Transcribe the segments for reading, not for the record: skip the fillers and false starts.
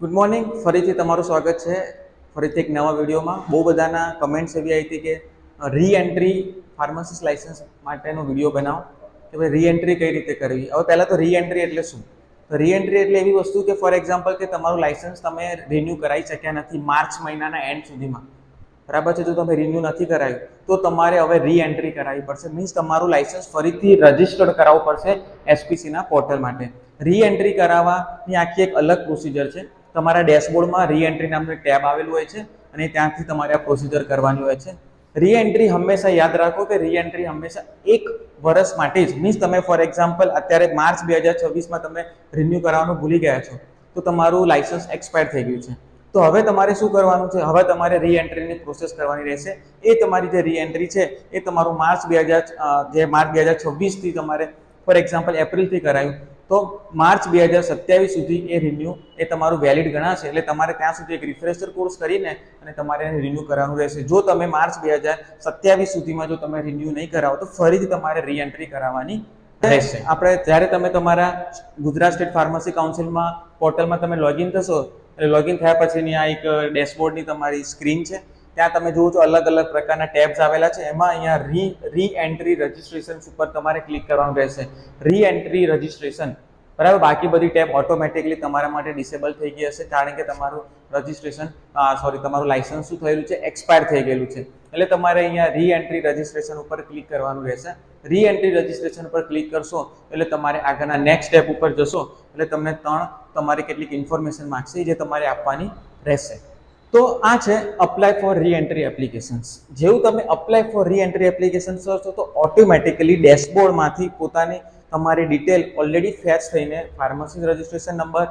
Good morning. ફરીથી તમારું સ્વાગત છે ફરીથી એક નવા વિડીયોમાં. બહુ બધાના કમેન્ટ્સ એવી આવી હતી કે રી એન્ટ્રી ફાર્માસિસ્ટ લાઇસન્સ માટેનો વિડીયો બનાવો કે ભાઈ રી એન્ટ્રી કઈ રીતે કરવી. હવે પહેલાં તો રી એન્ટ્રી એટલે શું? તો રી એન્ટ્રી એટલે એવી વસ્તુ કે ફોર એક્ઝામ્પલ કે તમારું લાઇસન્સ તમે રિન્યૂ કરાવી શક્યા નથી માર્ચ મહિનાના એન્ડ સુધીમાં, બરાબર છે. જો તમે રિન્યૂ નથી કરાવ્યું તો તમારે હવે રી એન્ટ્રી કરાવવી પડશે. મીન્સ તમારું લાઇસન્સ ફરીથી રજિસ્ટર્ડ કરાવવું પડશે એસપીસીના પોર્ટલ માટે. રી એન્ટ્રી કરાવવાની આખી એક અલગ પ્રોસિજર છે. તમારા ડેશબોર્ડમાં રી એન્ટ્રી નામનું ટેબ આવેલું હોય છે અને ત્યાંથી તમારે આ પ્રોસિજર કરવાની હોય છે. રી એન્ટ્રી હંમેશા યાદ રાખો કે રી એન્ટ્રી હંમેશા 1 વર્ષ માટે જ. મીન્સ તમે ફોર એક્ઝામ્પલ અત્યારે માર્ચ 2026માં તમે રિન્યૂ કરાવવાનું ભૂલી ગયા છો તો તમારું લાઇસન્સ એક્સપાયર થઈ ગયું છે. તો હવે તમારે શું કરવાનું છે? હવે તમારે રી એન્ટ્રીની પ્રોસેસ કરવાની રહેશે. એ તમારી જે રી એન્ટ્રી છે એ તમારું માર્ચ 2026થી તમારે ફોર એક્ઝામ્પલ એપ્રિલથી કરાયું તો માર્ચ 2027 સુધી એ રિન્યૂ એ તમારું વેલિડ ગણાશે. એટલે તમારે ત્યાં સુધી એક રિફ્રેશર કોર્સ કરીને અને તમારે રિન્યૂ કરાવવાનું રહેશે. જો તમે માર્ચ 2027 સુધીમાં જો તમે રિન્યૂ નહીં કરાવો તો ફરીથી તમારે રી એન્ટ્રી કરાવવાની રહેશે. આપણે જ્યારે તમે તમારા ગુજરાત સ્ટેટ ફાર્મસી કાઉન્સિલમાં પોર્ટલમાં તમે લોગિન થશો એટલે લોગિન થયા પછીની આ એક ડેશબોર્ડની તમારી સ્ક્રીન છે. ત્યાં તમે જુઓ છો અલગ અલગ પ્રકારના ટેબ્સ આવેલા છે. એમાં અહીંયા રી એન્ટ્રી રજિસ્ટ્રેશન ઉપર તમારે ક્લિક કરવાનું રહેશે. રી એન્ટ્રી રજિસ્ટ્રેશન, બરાબર. બાકી બધી ટેબ ઓટોમેટિકલી તમારા માટે ડિસેબલ થઈ ગઈ હશે કારણ કે તમારું તમારું લાઇસન્સ શું થયેલું છે? એક્સપાયર થઈ ગયેલું છે. એટલે તમારે અહીંયા રી એન્ટ્રી રજિસ્ટ્રેશન ઉપર ક્લિક કરવાનું રહેશે. રી એન્ટ્રી રજિસ્ટ્રેશન ઉપર ક્લિક કરશો એટલે તમારે આગળના નેક્સ્ટ સ્ટેપ ઉપર જશો એટલે તમને તમારી કેટલીક ઇન્ફોર્મેશન માંગશે જે તમારે આપવાની રહેશે. તો આ છે અપ્લાય ફોર રી એન્ટ્રી એપ્લિકેશન્સ. જેવું તમે અપ્લાય ફોર રી એન્ટ્રી એપ્લિકેશન્સ કરશો તો ઓટોમેટિકલી ડેશબોર્ડમાંથી પોતાની તમારી ડિટેલ ઓલરેડી ફેચ થઈને ફાર્મસી રજિસ્ટ્રેશન નંબર,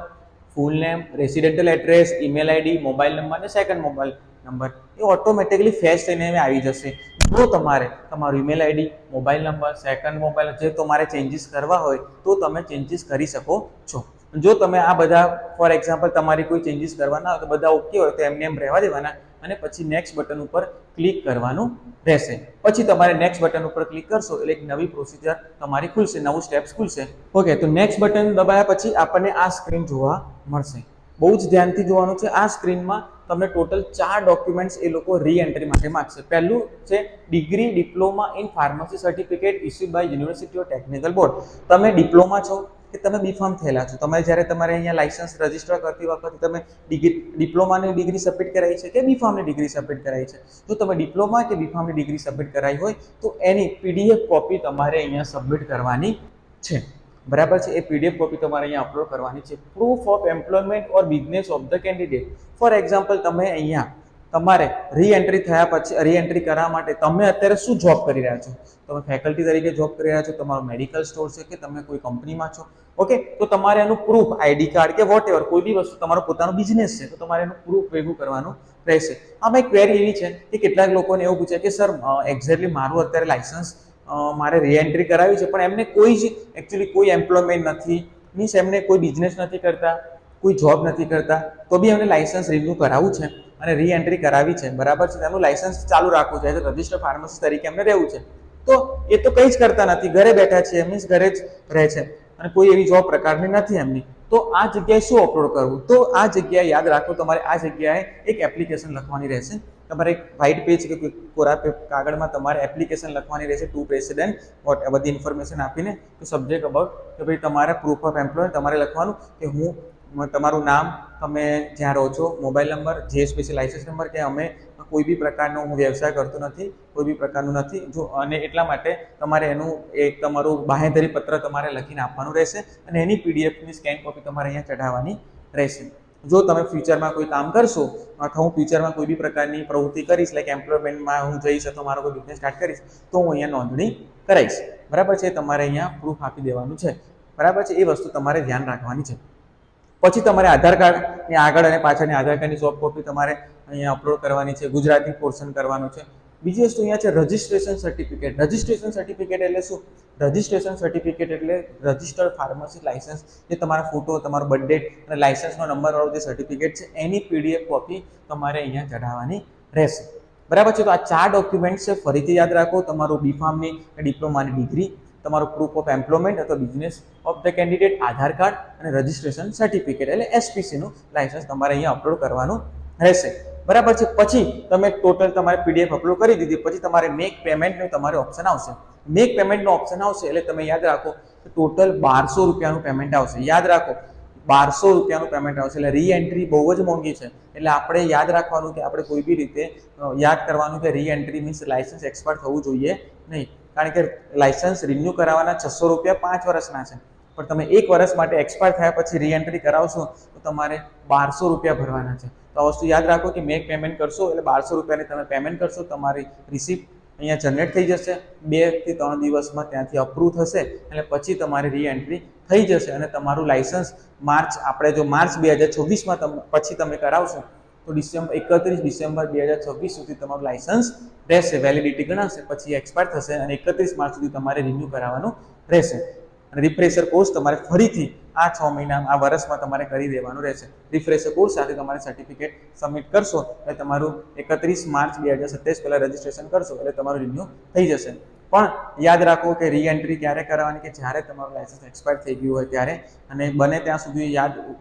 ફૂલ name, residential address, email ID, mobile number અને સેકન્ડ મોબાઈલ નંબર એ ઓટોમેટિકલી ફેચ થઈને આવી જશે. જો તમારે તમારું email ID, mobile number, second mobile જે તમારે ચેન્જીસ કરવા હોય તો તમે ચેન્જીસ કરી શકો છો. જો તમે આ બધા ફોર એક્ઝામ્પલ તમારી કોઈ ચેન્જીસ કરવાના હોય તો બધા ઓકે હોય તો એમને એમ રહેવા દેવાના અને પછી નેક્સ્ટ બટન ઉપર ક્લિક કરવાનું રહેશે. પછી તમારે નેક્સ્ટ બટન ઉપર ક્લિક કરશો એટલે એક નવી પ્રોસિજર તમારી ખુલશે, નવું સ્ટેપ્સ ખુલશે. ઓકે, તો નેક્સ્ટ બટન દબાયા પછી આપણને આ સ્ક્રીન જોવા મળશે. બહુ જ ધ્યાનથી જોવાનું છે. આ સ્ક્રીનમાં તમને ટોટલ 4 ડોક્યુમેન્ટ્સ એ લોકો રી એન્ટ્રી માટે માંગશે. પહેલું છે degree diploma in pharmacy certificate issued by university of technical board. તમે ડિપ્લોમા છો કે તમે બીફાર્મ થયેલા છો, તમે જ્યારે તમારે અહીંયા લાઇસન્સ રજિસ્ટર કરતી વખતે તમે ડિપ્લોમાની ડિગ્રી સબમિટ કરાવી છે કે બીફાર્મની ડિગ્રી સબમિટ કરાવી છે. જો તમે ડિપ્લોમા કે બીફાર્મની ડિગ્રી સબમિટ કરાવી હોય તો એની પીડીએફ કોપી તમારે અહીંયા સબમિટ કરવાની છે, બરાબર છે. એ પીડીએફ કોપી તમારે અહીંયા અપલોડ કરવાની છે. Proof of employment or business of the candidate. For example તમે અહીંયા તમારે રી એન્ટ્રી થયા પછી રી એન્ટ્રી કરવા માટે તમે અત્યારે શું જોબ કરી રહ્યા છો? તમે ફેકલ્ટી તરીકે જોબ કરી રહ્યા છો, તમારો મેડિકલ સ્ટોર છે કે તમે કોઈ કંપનીમાં છો, ઓકે. તો તમારે એનું પ્રૂફ, આઈડી કાર્ડ કે વોટ એવર કોઈ બી વસ્તુ, તમારો પોતાનો બિઝનેસ છે તો તમારે એનું પ્રૂફ ભેગું કરવાનું રહેશે. આમાં એક ક્વેરી એવી છે કે કેટલાક લોકોને એવું પૂછે કે સર એક્ઝેક્ટલી મારું અત્યારે લાઇસન્સ મારે રી એન્ટ્રી કરાવી છે પણ એમને કોઈ જ એકચ્યુઅલી કોઈ એમ્પ્લોયમેન્ટ નથી, મીન્સ એમને કોઈ બિઝનેસ નથી કરતા, કોઈ જોબ નથી કરતા, તો બી એમને લાઇસન્સ રિન્યૂ કરાવવું છે અને રી એન્ટ્રી કરાવી છે, બરાબર છે. એમનું લાઇસન્સ ચાલુ રાખવું છે, રજિસ્ટર્ડ ફાર્મસી તરીકે એમને રહેવું છે. તો એ તો કંઈ જ કરતા નથી, ઘરે બેઠા છે, મીન્સ ઘરે જ રહે છે અને કોઈ એવી જોબ પ્રકારની નથી એમની. તો આ જગ્યાએ શું અપલોડ કરવું? તો આ જગ્યાએ યાદ રાખો, તમારે આ જગ્યાએ એક એપ્લિકેશન લખવાની રહેશે. તમારે એક વ્હાઇટ પેજ કે કોરા કાગળમાં તમારે એપ્લિકેશન લખવાની રહેશે. ટુ પ્રેસિડેન્ટ વોટ બધી ઇન્ફોર્મેશન આપીને તો સબ્જેક્ટ અબાઉટ કે ભાઈ તમારે પ્રૂફ ઓફ એમ્પ્લોય તમારે લખવાનું કે હું તમારું નામ, તમે જ્યાં રહો છો, મોબાઈલ નંબર, જે સ્પેશિયલ લાઇસન્સ નંબર, કે અમે કોઈ બી પ્રકારનો હું વ્યવસાય કરતો નથી, કોઈ બી પ્રકારનું નથી જો, અને એટલા માટે તમારે એનું એક તમારું બાંહેધરી પત્ર તમારે લખીને આપવાનું રહેશે અને એની પીડીએફની સ્કેન કોપી તમારે અહીંયા ચઢાવવાની રહેશે. જો તમે ફ્યુચરમાં કોઈ કામ કરશો અથવા હું ફ્યુચરમાં કોઈ બી પ્રકારની પ્રવૃત્તિ કરીશ, લાઈક એમ્પ્લોયમેન્ટમાં હું જઈશ અથવા મારો કોઈ બિઝનેસ સ્ટાર્ટ કરીશ તો હું અહીંયા નોંધણી કરાવીશ, બરાબર છે. તમારે અહીંયા પ્રૂફ આપી દેવાનું છે, બરાબર છે. એ વસ્તુ તમારે ધ્યાન રાખવાની છે. પછી તમારે આધાર કાર્ડની આગળ અને પાછળની આધાર કાર્ડની સોફ્ટ કોપી તમારે અહીંયા અપલોડ કરવાની છે, ગુજરાતી પોર્શન કરવાનું છે. બીજી વસ્તુ અહીંયા છે રજિસ્ટ્રેશન સર્ટિફિકેટ. રજિસ્ટ્રેશન સર્ટિફિકેટ એટલે શું? રજિસ્ટ્રેશન સર્ટિફિકેટ એટલે રજિસ્ટર્ડ ફાર્મસી લાઇસન્સ, જે તમારા ફોટો, તમારો બર્થ ડેટ અને લાઇસન્સનો નંબરવાળું જે સર્ટિફિકેટ છે એની પીડીએફ કોપી તમારે અહીંયા ચઢાવવાની રહેશે, બરાબર છે. તો આ 4 ડોક્યુમેન્ટ્સ છે, ફરીથી યાદ રાખો. તમારું બીફાર્મની ડિપ્લોમાની ડિગ્રી, તમારું પ્રૂફ ઓફ એમ્પ્લોયમેન્ટ અથવા business of the candidate, Aadhaar card અને રજિસ્ટ્રેશન સર્ટિફિકેટ એટલે એસપીસીનું લાયસન્સ તમારે અહીંયા અપલોડ કરવાનું રહેશે. બરાબર છે. પછી તમે ટોટલ તમારે પીડીએફ અપલોડ કરી દીધી પછી તમારે મેક પેમેન્ટનું તમારે ઓપ્શન આવશે. મેક પેમેન્ટનો ઓપ્શન આવશે એટલે તમે યાદ રાખો કે ટોટલ 1200 રૂપિયાનું પેમેન્ટ આવશે. યાદ રાખો 1200 રૂપિયાનું પેમેન્ટ આવશે. એટલે રી એન્ટ્રી બહુ જ મોંઘી છે. એટલે આપણે યાદ રાખવાનું કે આપણે કોઈ બી રીતે યાદ કરવાનું કે રી એન્ટ્રી મીન્સ લાયસન્સ એક્સપાયર થવું જોઈએ નહીં. કારણ કે લાયસન્સ રિન્યુ કરાવવાના 600 રૂપિયા 5 વર્ષના છે, પણ તમે 1 વર્ષ માટે એક્સપાયર થયા પછી રી એન્ટ્રી કરાવશો તો તમારે 1200 રૂપિયા ભરવાના છે. તો આ વસ્તુ યાદ રાખો કે મેક પેમેન્ટ કરશો એટલે 1200 રૂપિયાની તમે પેમેન્ટ કરશો, તમારી રિસિપ્ટ અહીંયા જનરેટ થઈ જશે. 2 થી 3 દિવસમાં ત્યાંથી અપ્રૂવ થશે એટલે પછી તમારી રી એન્ટ્રી થઈ જશે અને તમારું લાયસન્સ આપણે જો માર્ચ 2026માં પછી તમે કરાવશો તો 31 ડિસેમ્બર 2026 સુધી તમારું લાયસન્સ રહેશે, વેલિડિટી ગણાશે. પછી એક્સપાયર થશે અને 31 માર્ચ સુધી તમારે રિન્યુ કરાવવાનું રહેશે. અને રિફ્રેશર કોર્સ તમારે ફરીથી આ 6 મહિના આ વર્ષમાં તમારે કરી દેવાનું રહેશે. રિફ્રેશર કોર્સ સાથે તમારે સર્ટિફિકેટ સબમિટ કરશો એટલે તમારું 31 માર્ચ 2027 પહેલાં રજિસ્ટ્રેશન કરશો એટલે તમારું રિન્યુ થઈ જશે. પણ યાદ રાખો કે રી એન્ટ્રી ક્યારે કરાવવાની કે જ્યારે તમારું લાયસન્સ એક્સપાયર થઈ ગયું હોય ત્યારે. અને બને ત્યાં સુધી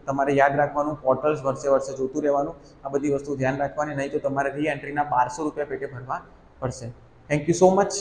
તમારે યાદ રાખવાનું, પોર્ટલ્સ વર્ષે જોતું રહેવાનું, આ બધી વસ્તુ ધ્યાન રાખવાની. નહીં તો તમારે રી એન્ટ્રીના 1200 રૂપિયા પેટે ભરવા પડશે. Thank you so much.